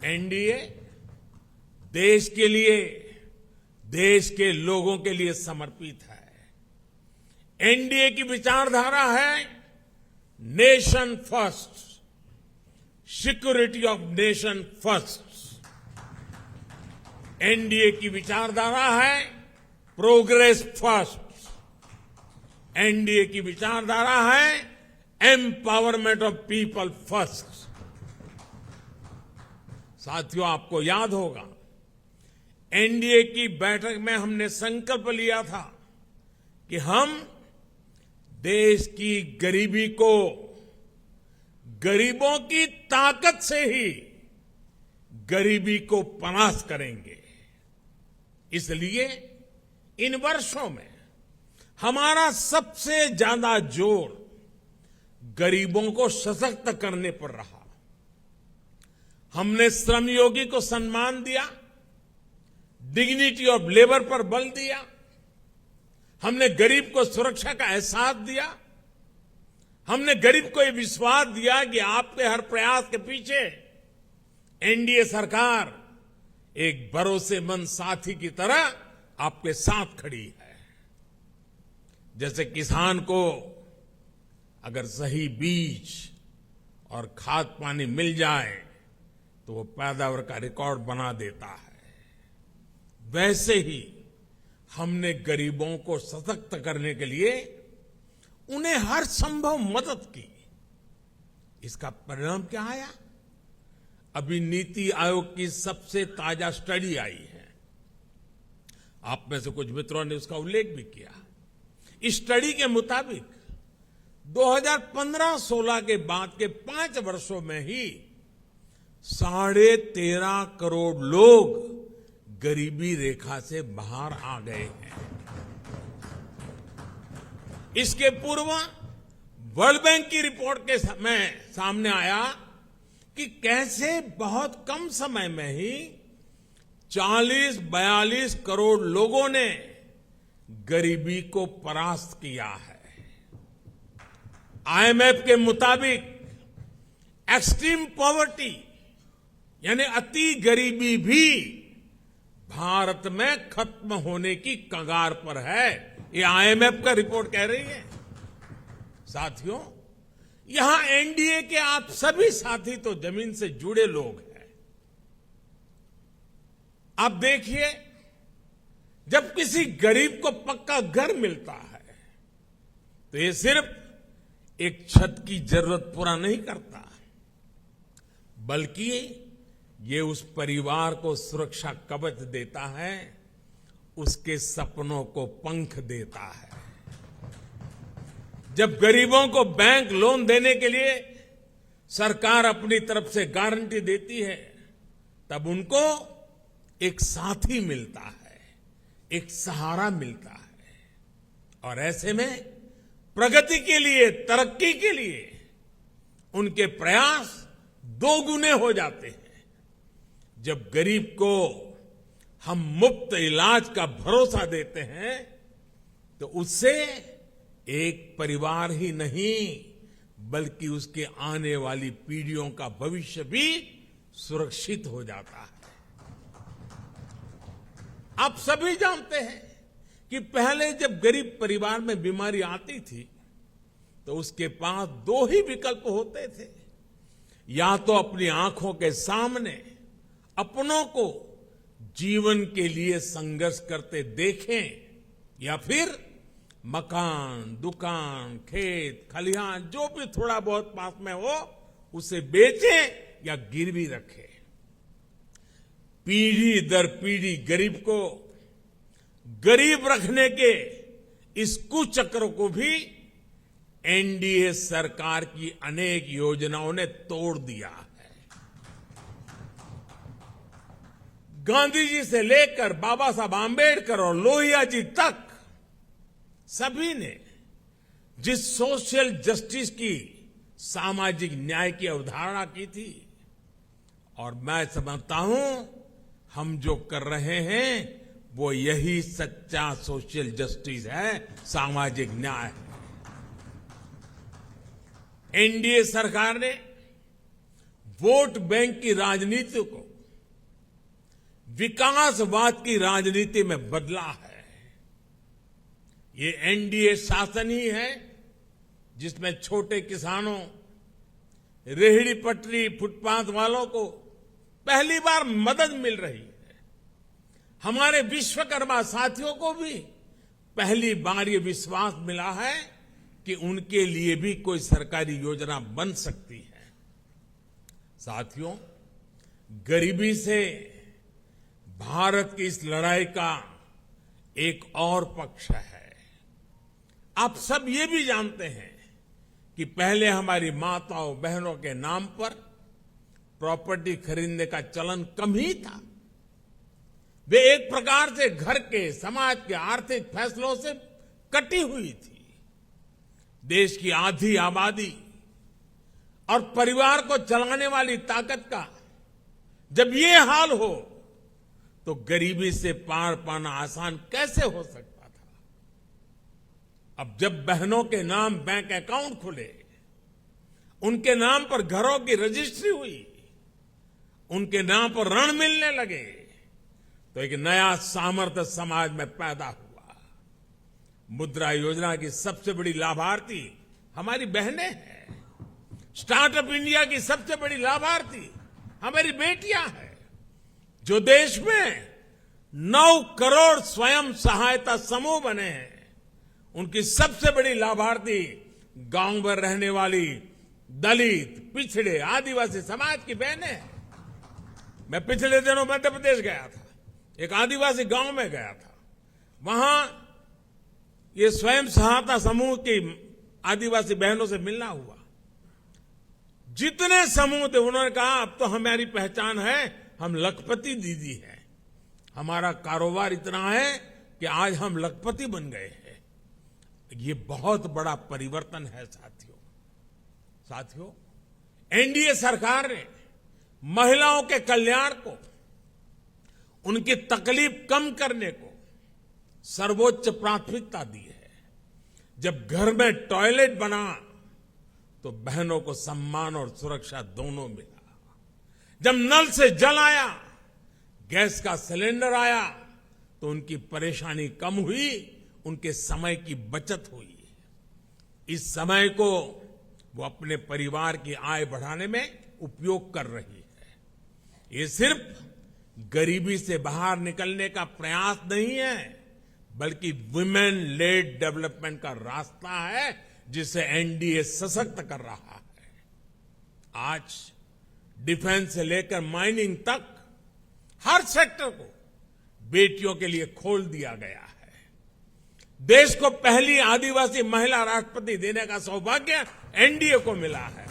NDA देश के लिए, देश के लोगों के लिए समर्पित है। एनडीए की विचारधारा है nation first, security of nation first. NDA की विचारधारा है प्रोग्रेस फर्स्ट। एनडीए की विचारधारा है एम्पावरमेंट ऑफ पीपल फर्स्ट। साथियों, आपको याद होगा एनडीए की बैठक में हमने संकल्प लिया था कि हम देश की गरीबी को गरीबों की ताकत से ही गरीबी को परास्त करेंगे। इसलिए इन वर्षों में हमारा सबसे ज्यादा जोर गरीबों को सशक्त करने पर रहा। हमने श्रमयोगी को सम्मान दिया, डिग्निटी ऑफ लेबर पर बल दिया। हमने गरीब को सुरक्षा का एहसास दिया। हमने गरीब को यह विश्वास दिया कि आपके हर प्रयास के पीछे एनडीए सरकार एक भरोसेमंद साथी की तरह आपके साथ खड़ी है। जैसे किसान को अगर सही बीज और खाद पानी मिल जाए तो वो पैदावार का रिकॉर्ड बना देता है, वैसे ही हमने गरीबों को सशक्त करने के लिए उन्हें हर संभव मदद की। इसका परिणाम क्या आया? अभी नीति आयोग की सबसे ताजा स्टडी आई है। आप में से कुछ मित्रों ने उसका उल्लेख भी किया। इस स्टडी के मुताबिक 2015-16 के बाद के 5 वर्षों में ही 13.5 करोड़ लोग गरीबी रेखा से बाहर आ गए हैं। इसके पूर्व वर्ल्ड बैंक की रिपोर्ट के समय सामने आया कि कैसे बहुत कम समय में ही 40-42 करोड़ लोगों ने गरीबी को परास्त किया है। आईएमएफ के मुताबिक एक्सट्रीम पॉवर्टी यानी अति गरीबी भी भारत में खत्म होने की कगार पर है। ये आईएमएफ का रिपोर्ट कह रही है। साथियों, यहां एनडीए के आप सभी साथी तो जमीन से जुड़े लोग हैं। आप देखिए, जब किसी गरीब को पक्का घर मिलता है तो ये सिर्फ एक छत की जरूरत पूरा नहीं करता, बल्कि ये उस परिवार को सुरक्षा कवच देता है, उसके सपनों को पंख देता है। जब गरीबों को बैंक लोन देने के लिए सरकार अपनी तरफ से गारंटी देती है, तब उनको एक साथी मिलता है, एक सहारा मिलता है। और ऐसे में प्रगति के लिए, तरक्की के लिए उनके प्रयास 2 गुने हो जाते हैं। जब गरीब को हम मुफ्त इलाज का भरोसा देते हैं तो उससे एक परिवार ही नहीं बल्कि उसके आने वाली पीढ़ियों का भविष्य भी सुरक्षित हो जाता है। आप सभी जानते हैं कि पहले जब गरीब परिवार में बीमारी आती थी तो उसके पास 2 ही विकल्प होते थे। या तो अपनी आंखों के सामने अपनों को जीवन के लिए संघर्ष करते देखें, या फिर मकान, दुकान, खेत, खलिहान जो भी थोड़ा बहुत पास में हो उसे बेचें या गिरवी रखें। पीढ़ी दर पीढ़ी गरीब को गरीब रखने के इस कुचक्र को भी एनडीए सरकार की अनेक योजनाओं ने तोड़ दिया है। गांधी जी से लेकर बाबा साहब आंबेडकर और लोहिया जी तक सभी ने जिस सोशल जस्टिस की, सामाजिक न्याय की अवधारणा की थी, और मैं समझता हूं हम जो कर रहे हैं वो यही सच्चा सोशल जस्टिस है, सामाजिक न्याय है। एनडीए सरकार ने वोट बैंक की राजनीति को विकासवाद की राजनीति में बदला है। ये एनडीए शासन ही है जिसमें छोटे किसानों, रेहड़ी पटरी, फुटपाथ वालों को पहली बार मदद मिल रही है। हमारे विश्वकर्मा साथियों को भी पहली बार ये विश्वास मिला है कि उनके लिए भी कोई सरकारी योजना बन सकती है। साथियों, गरीबी से भारत की इस लड़ाई का एक और पक्ष है। आप सब ये भी जानते हैं कि पहले हमारी माताओं बहनों के नाम पर प्रॉपर्टी खरीदने का चलन कम ही था। वे एक प्रकार से घर के, समाज के आर्थिक फैसलों से कटी हुई थी। देश की आधी आबादी और परिवार को चलाने वाली ताकत का जब ये हाल हो तो गरीबी से पार पाना आसान कैसे हो सकता था। अब जब बहनों के नाम बैंक अकाउंट खुले, उनके नाम पर घरों की रजिस्ट्री हुई, उनके नाम पर ऋण मिलने लगे, तो एक नया सामर्थ्य समाज में पैदा हुआ। मुद्रा योजना की सबसे बड़ी लाभार्थी हमारी बहनें हैं। स्टार्टअप इंडिया की सबसे बड़ी लाभार्थी हमारी बेटियां हैं। जो देश में 9 करोड़ स्वयं सहायता समूह बने हैं, उनकी सबसे बड़ी लाभार्थी गांव में रहने वाली दलित, पिछड़े, आदिवासी समाज की बहनें हैं। मैं पिछले दिनों मध्य प्रदेश गया था, एक आदिवासी गांव में गया था। वहां ये स्वयं सहायता समूह की आदिवासी बहनों से मिलना हुआ। जितने समूह थे उन्होंने कहा अब तो हमारी पहचान है, हम लखपति दीदी हैं। हमारा कारोबार इतना है कि आज हम लखपति बन गए हैं। ये बहुत बड़ा परिवर्तन है साथियों, एनडीए सरकार ने महिलाओं के कल्याण को, उनकी तकलीफ कम करने को सर्वोच्च प्राथमिकता दी है। जब घर में टॉयलेट बना तो बहनों को सम्मान और सुरक्षा दोनों मिला। जब नल से जल आया, गैस का सिलेंडर आया, तो उनकी परेशानी कम हुई, उनके समय की बचत हुई। इस समय को वो अपने परिवार की आय बढ़ाने में उपयोग कर रही है। ये सिर्फ गरीबी से बाहर निकलने का प्रयास नहीं है, बल्कि वुमेन लेड डेवलपमेंट का रास्ता है जिसे एनडीए सशक्त कर रहा है। आज डिफेंस से लेकर माइनिंग तक हर सेक्टर को बेटियों के लिए खोल दिया गया है। देश को पहली आदिवासी महिला राष्ट्रपति देने का सौभाग्य एनडीए को मिला है।